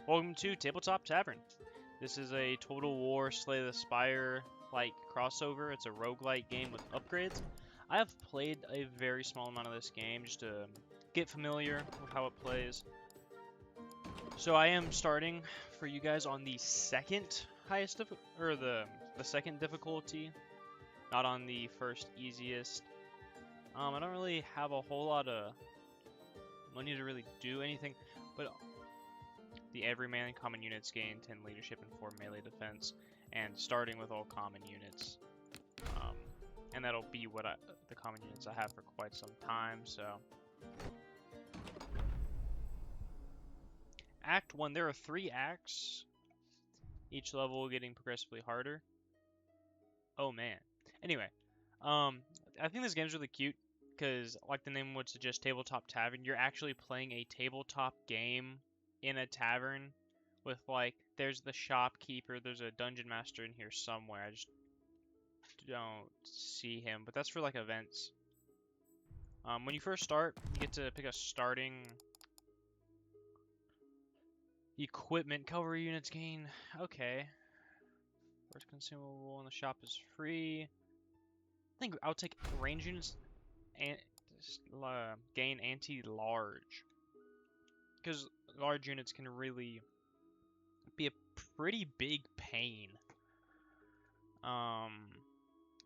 Welcome to Tabletop Tavern. This is a Total War Slay the Spire-like crossover. It's a roguelike game with upgrades. I have played a very small amount of this game just to get familiar with how it plays. So I am starting for you guys on the second highest, the second difficulty, not on the first easiest. I don't really have a whole lot of money to really do anything, but the everyman common units gain 10 leadership and 4 melee defense, and starting with all common units. And that'll be what the common units I have for quite some time, so. Act 1, there are 3 acts, each level getting progressively harder. Oh man. Anyway, I think this game's really cute, because like the name would suggest, Tabletop Tavern, you're actually playing a tabletop game in a tavern with, like, there's the shopkeeper, there's a dungeon master in here somewhere. I just don't see him, but that's for like events. When you first start, you get to pick a starting equipment. Cavalry units gain, okay. First consumable in the shop is free. I think I'll take range units and gain anti-large, because large units can really be a pretty big pain,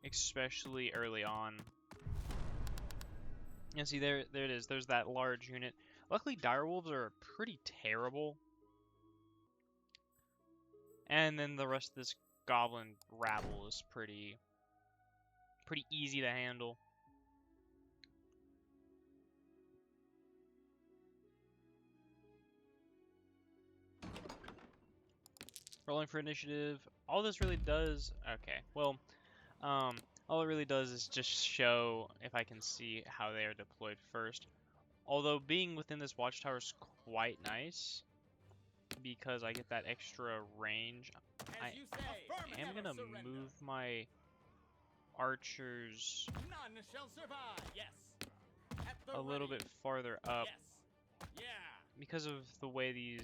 especially early on. And see, there it is. There's that large unit. Luckily, direwolves are pretty terrible. And then the rest of this goblin rabble is pretty easy to handle. Rolling for initiative. All this really does, okay, well, all it really does is just show if I can see how they are deployed first. Although being within this watchtower is quite nice, because I get that extra range. I am gonna move my archers a little bit farther up. Because of the way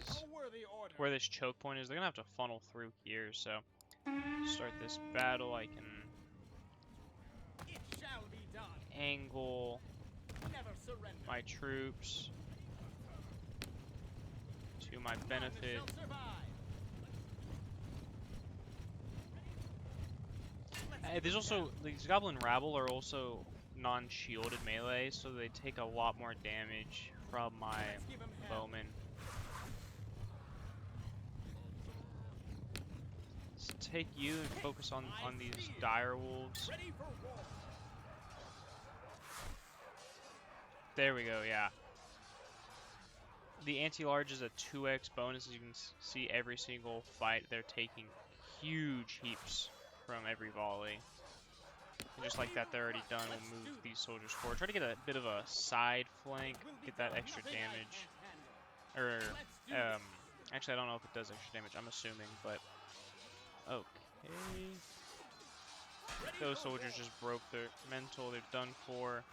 where this choke point is, they're gonna have to funnel through here. So, start this battle, I can angle my troops to my benefit. There's also, these goblin rabble are also non-shielded melee, so they take a lot more damage from my bowman. Let's take you and focus on these dire wolves. There we go, yeah. The anti-large is a 2x bonus. As you can see, every single fight they're taking huge heaps from every volley. And just like that, they're already done. We'll move these soldiers forward. Try to get a bit of a side flank, get that extra damage. Or, actually, I don't know if it does extra damage. I'm assuming, but okay. Those soldiers just broke their mental. They're done for.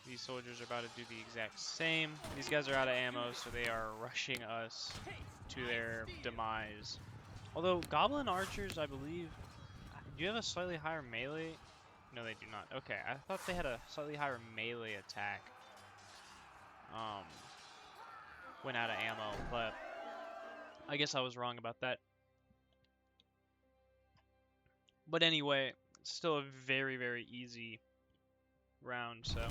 These soldiers are about to do the exact same. These guys are out of ammo, so they are rushing us to their demise. Although goblin archers, I believe. Do you have a slightly higher melee? No, they do not. Okay, I thought they had a slightly higher melee attack. When out of ammo, but I guess I was wrong about that. But anyway, it's still a very, very easy round, so.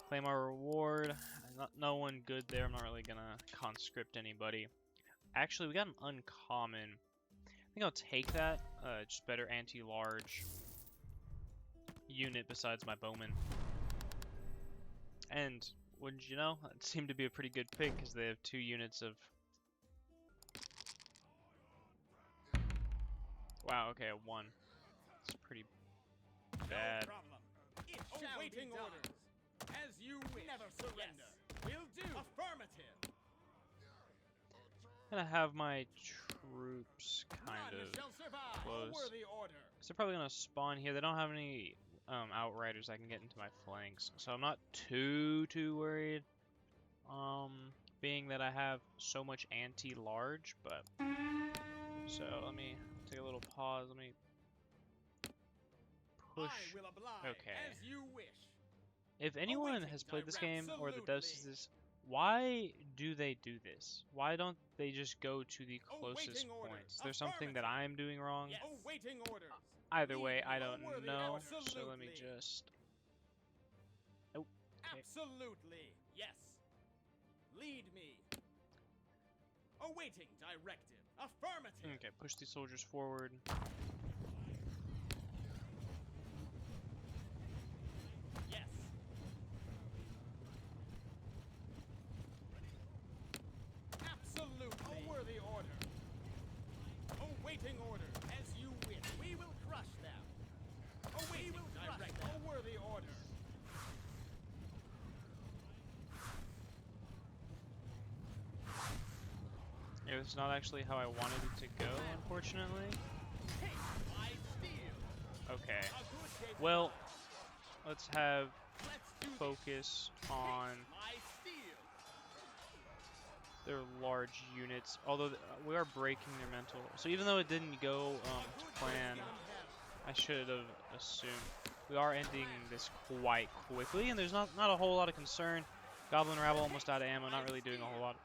Claim our reward. No one good there. I'm not really gonna conscript anybody. Actually, we got an uncommon. I think I'll take that. Just better anti-large unit besides my bowman. And wouldn't you know, it seemed to be a pretty good pick because they have 2 units of. Wow. Okay, a 1. It's pretty bad. Awaiting orders. As you wish. Never surrender. Yes. Will do. Affirmative. I'm gonna have my troops kind of close. Because they're probably gonna spawn here. They don't have any outriders I can get into my flanks, so I'm not too worried. Being that I have so much anti-large, but so let me take a little pause. Let me push. I will oblige Okay. as you wish. If anyone Awaiting has played this game or that does absolutely. this, why do they do this? Why don't they just go to the closest Awaiting orders. points? There's something that Affirmative. I'm doing wrong. Yes. Awaiting orders. Either Lead way, me, I O don't worthy know. order. So let me Absolutely. just. Oh, okay. Absolutely. Yes. Lead me. Awaiting directive. Affirmative. Okay, push these soldiers forward. Yes. Absolutely. A worthy order. Awaiting order. As you wish. We will crush them. Awaiting directive. A worthy order. It was not actually how I wanted it to go, unfortunately. Take my steel. Okay. A good day to Well, die. let's have Let's do this. focus on Take my steel. their large units. Although we are breaking their mental. So even though it didn't go to plan, I should have assumed. We are ending this quite quickly, and there's not a whole lot of concern. Goblin Rabble almost out of ammo, not really doing a whole lot of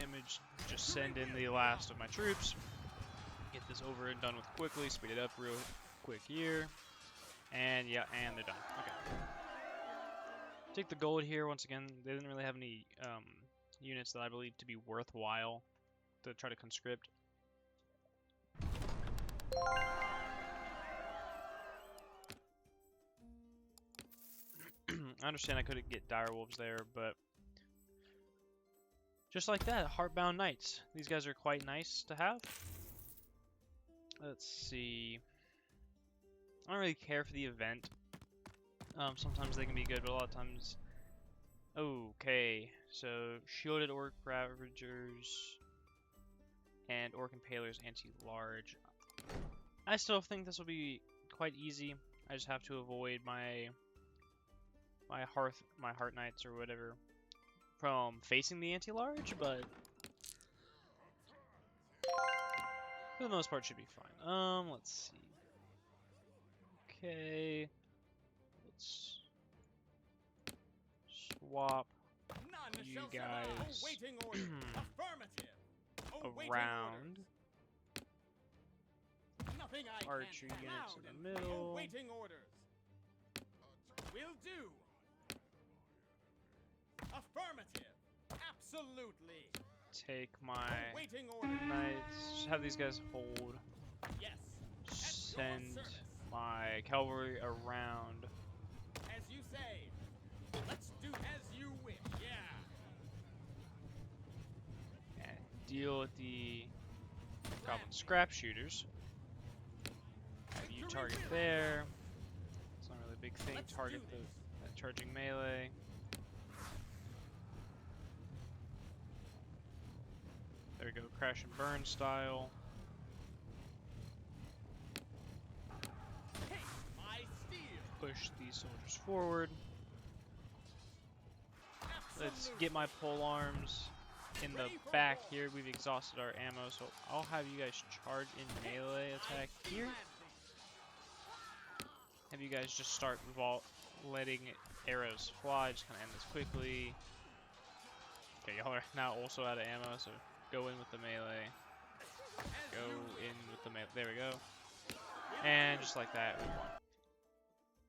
damage. Just send in the last of my troops. Get this over and done with quickly. Speed it up real quick here. And yeah, and they're done. Okay. Take the gold here. Once again, they didn't really have any units that I believe to be worthwhile to try to conscript. I understand I couldn't get direwolves there, but just like that, Heartbound Knights. These guys are quite nice to have. Let's see. I don't really care for the event. Sometimes they can be good, but a lot of times. Okay, so shielded orc ravagers and orc impalers anti-large. I still think this will be quite easy. I just have to avoid my heart knights or whatever from facing the anti-large, but for the most part should be fine. Let's see. Okay, let's swap None you shall guys survive. Awaiting order. Affirmative. Awaiting around. orders. Nothing I Archer can't units loud in and the middle. Awaiting orders. Will do. Affirmative. Absolutely. Take my Awaiting orders. knights. Just have these guys hold. Yes. At your Send service. my cavalry around. As you say. Let's do as you wish. Yeah. And deal with the goblin scrap shooters. Have you target there. It's not really a big thing. Let's Target do that charging melee. There we go, crash and burn style. Take my steel. Push these soldiers forward. Let's get my pole arms in the back here. We've exhausted our ammo, so I'll have you guys charge in melee attack here. Have you guys just start letting arrows fly. Just kind of end this quickly. Okay, y'all are now also out of ammo, so go in with the melee. Go in with the melee. There we go. And just like that, we won.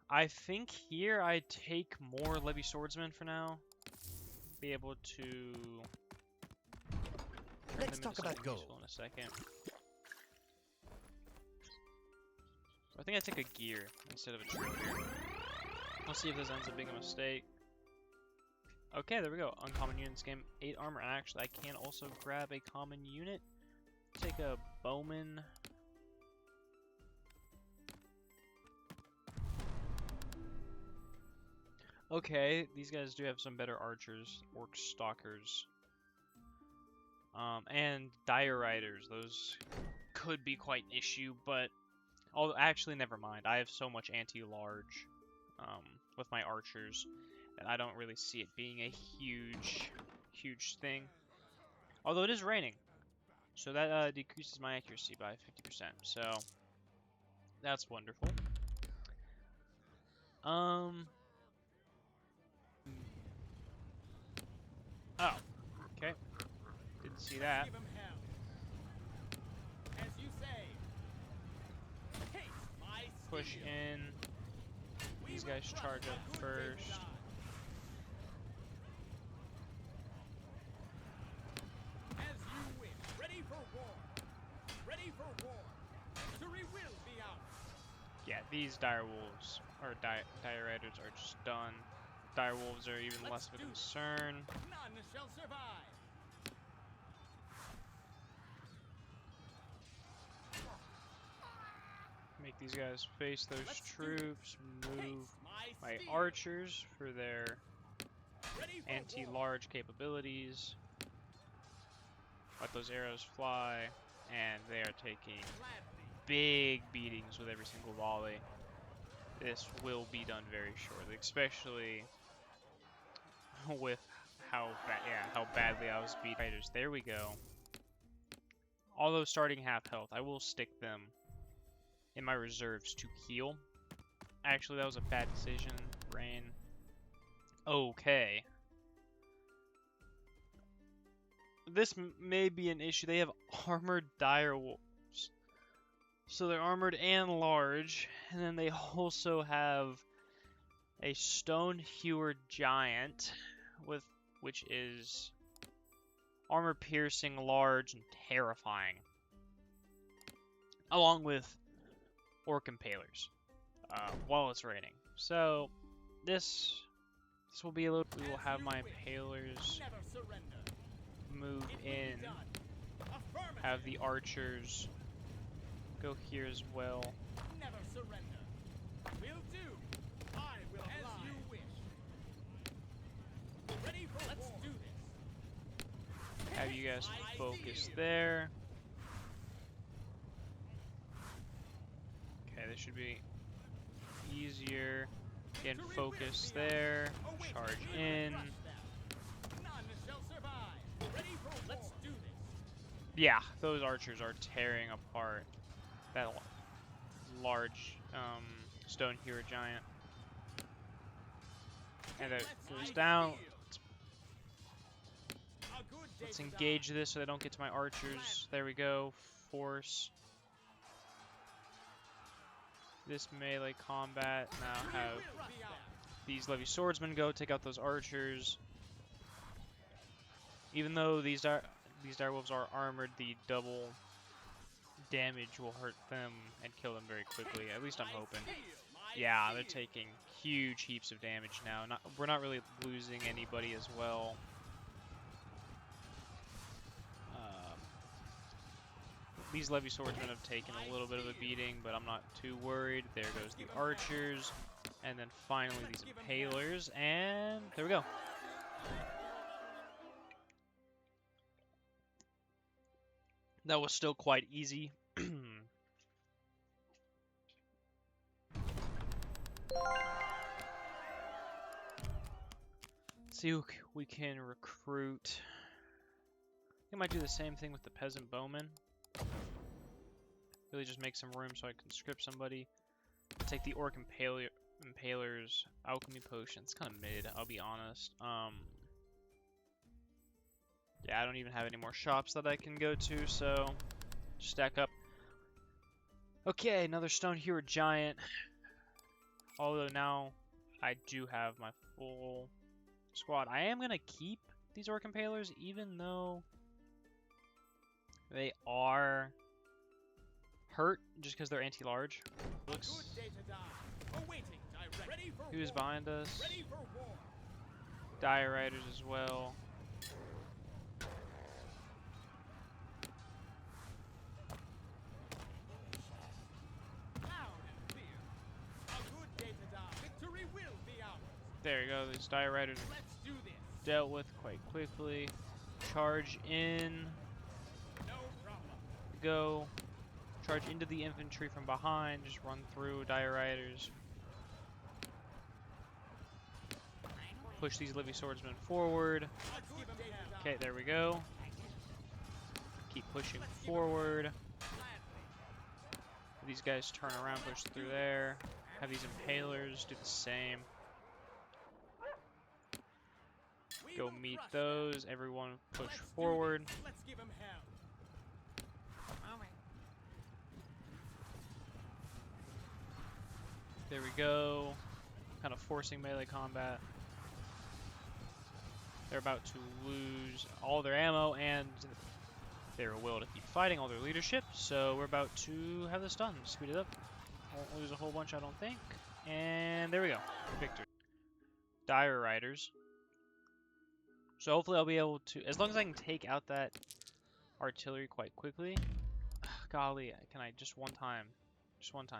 I think here I take more Levy Swordsmen for now. Be able to turn Let's them talk into about something gold. useful in a second. I think I take a gear instead of a troop here. We'll see if this ends up being a mistake. Okay, there we go. Uncommon units game, 8 armor. And actually, I can also grab a common unit. Take a bowman. Okay, these guys do have some better archers, orc stalkers, and dire riders. Those could be quite an issue, but actually, never mind. I have so much anti-large with my archers And I don't really see it being a huge thing. Although it is raining. So that decreases my accuracy by 50%. So that's wonderful. Oh, okay. Didn't see that. Give 'em hell. As you say. Taste my Push steel. in. We These will guys crush charge the up good first. David I. As you wish. Ready for war. Ready for war. Victory will be ours. Yeah, these direwolves or dire riders are just done. Direwolves are even less of a concern. None shall survive. Make these guys face those Let's do troops. Move Taste my my steel. archers for their Ready for war. anti-large capabilities. Let those arrows fly, and they are taking Gladly. big beatings with every single volley. This will be done very shortly, especially with how badly I was beat. Fighters. There we go. Although starting half health, I will stick them in my reserves to heal. Actually, that was a bad decision, Rain. Okay. This may be an issue. They have armored direwolves. So they're armored and large. And then they also have a stone hewer giant, which is armor piercing, large, and terrifying. Along with orc impalers. While it's raining. So this will be a little. We will have my impalers Never surrender. move It will be in. done. Affirmative. Have the archers go here as well. Never surrender. Will do. I will as you wish. Ready for Let's war. Do this. Have you guys I focus see you. there. Okay, this should be easier. Again, Victory focus will be there. ours. Await. Charge We will in. crush them. None shall survive. Ready for war. Let's do this. Yeah, those archers are tearing apart that large stone hero giant. And it goes down. Let's engage this so they don't get to my archers. There we go. Force. This melee combat. Now have these levy swordsmen go take out those archers. Even though these direwolves are armored, the double damage will hurt them and kill them very quickly. At least I'm hoping. Yeah, they're taking huge heaps of damage now. We're not really losing anybody as well. These levy swordsmen have taken a little bit of a beating, but I'm not too worried. There goes the archers. And then finally these impalers. And there we go. That was still quite easy. See who we can recruit. I might do the same thing with the peasant bowman. Really just make some room so I can conscript somebody. Take the orc impalers, alchemy potion. It's kind of mid, I'll be honest. Yeah, I don't even have any more shops that I can go to, so just stack up. Okay, another stone hero giant. Although now I do have my full squad. I am gonna keep these orc impalers, even though they are hurt just because they're anti-large. Looks. Who's behind us? Dire Riders as well. There you go. These Dire Riders are dealt with quite quickly. Charge in. Go. Charge into the infantry from behind. Just run through Dire Riders. push these Livy Swordsmen forward. Okay, there we go. Keep pushing forward. These guys turn around, push through there. Have these Impalers do the same. Go meet those. Everyone push forward. Let's give him hell. There we go. Kind of forcing melee combat. They're about to lose all their ammo and their will to keep fighting, all their leadership. So we're about to have this done. Speed it up. Won't lose a whole bunch, I don't think. And there we go. Victory. Dire Riders. So hopefully I'll be able to, as long as I can take out that artillery quite quickly. Golly, can I just one time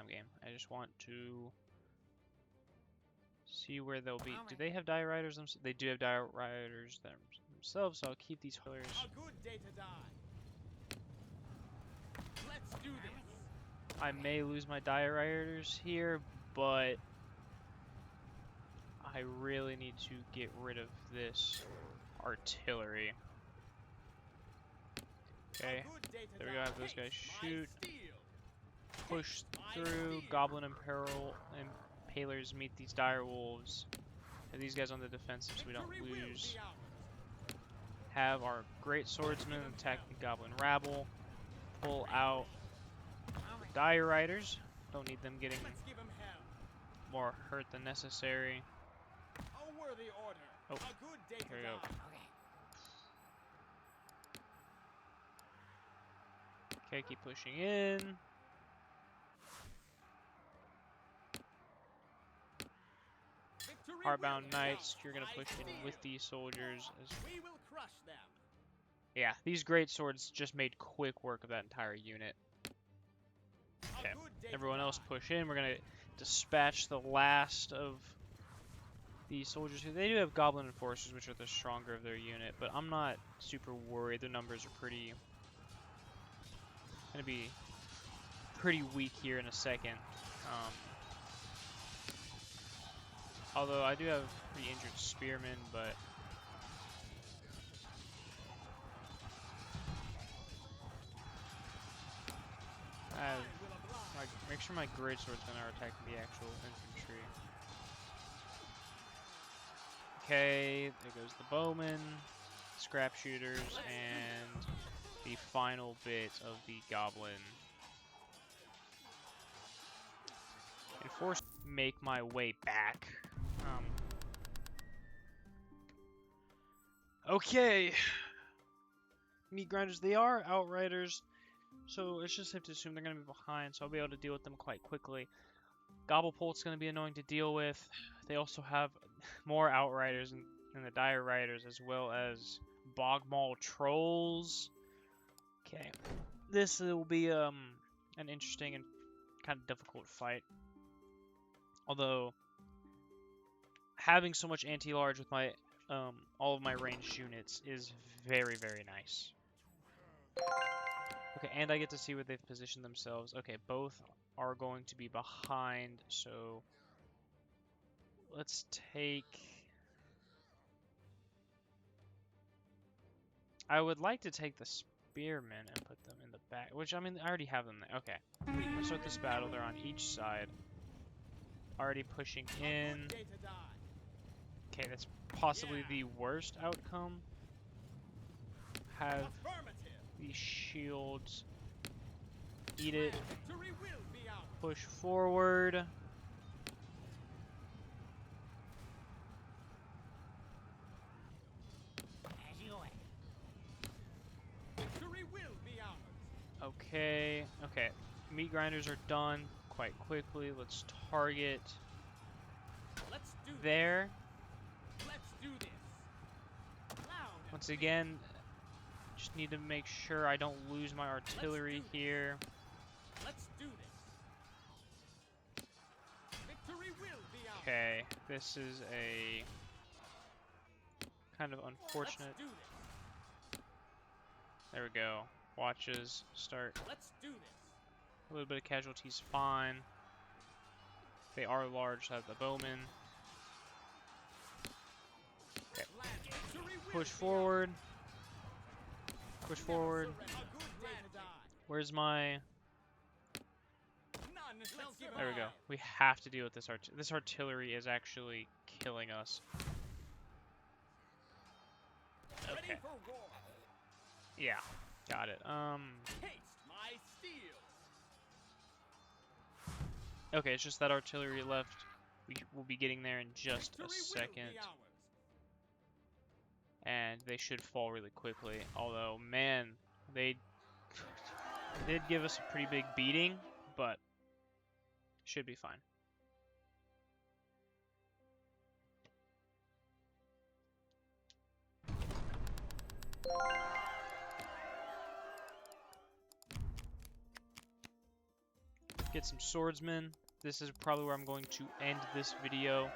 game. I just want to see where they'll be. Do they have Dire Riders themselves? They do have Dire Riders themselves, so I'll keep these pillars. A good day to die. Let's do this. I may lose my Dire Riders here, but I really need to get rid of this artillery. Okay, there we go. Have those guys shoot. Push through. Goblin Impalers meet these dire wolves. Have these guys on the defensive so we don't lose. Have our great swordsmen attack the goblin rabble. Pull out the dire riders. Don't need them getting more hurt than necessary. A worthy order. Oh, A good day here we to go. die. Okay, keep pushing in. Hardbound Knights, you're gonna push in with these soldiers. We will crush them. Yeah, these great swords just made quick work of that entire unit. Okay, everyone else push in. We're gonna dispatch the last of these soldiers. They do have Goblin Enforcers, which are the stronger of their unit, but I'm not super worried. Their numbers are gonna be pretty weak here in a second. Although I do have pretty injured spearmen, but make sure my great swordsmen are attacking the actual infantry. Okay, there goes the bowmen, scrap shooters, and the final bit of the goblin. Enforce, make my way back. Okay. Meat grinders they are, outriders. So let's just have to assume they're going to be behind, so I'll be able to deal with them quite quickly. Gobblepolt's going to be annoying to deal with. They also have more outriders than the dire riders, as well as bogmaul trolls. Okay. This will be an interesting and kind of difficult fight. Although having so much anti-large with my all of my ranged units is very, very nice. Okay, and I get to see where they've positioned themselves. Okay, both are going to be behind, so let's take... I would like to take the spearmen and put them in the back, which, I mean, I already have them there. Okay, let's start this battle. They're on each side. Already pushing in. Okay, that's possibly the worst outcome. Have these shields eat it. Push forward. Okay, okay. Meat grinders are done quite quickly. Let's target there. Once again, just need to make sure I don't lose my artillery here. Okay, this is a kind of unfortunate. There we go. Watches start. A little bit of casualties, fine. They are large, so have the bowmen. Push forward. Push forward. Where's my... There we go. We have to deal with this this artillery is actually killing us. Okay. Yeah, got it. Okay, it's just that artillery left. We will be getting there in just a second. And they should fall really quickly. Although, man, they did give us a pretty big beating, but should be fine. Get some swordsmen. This is probably where I'm going to end this video.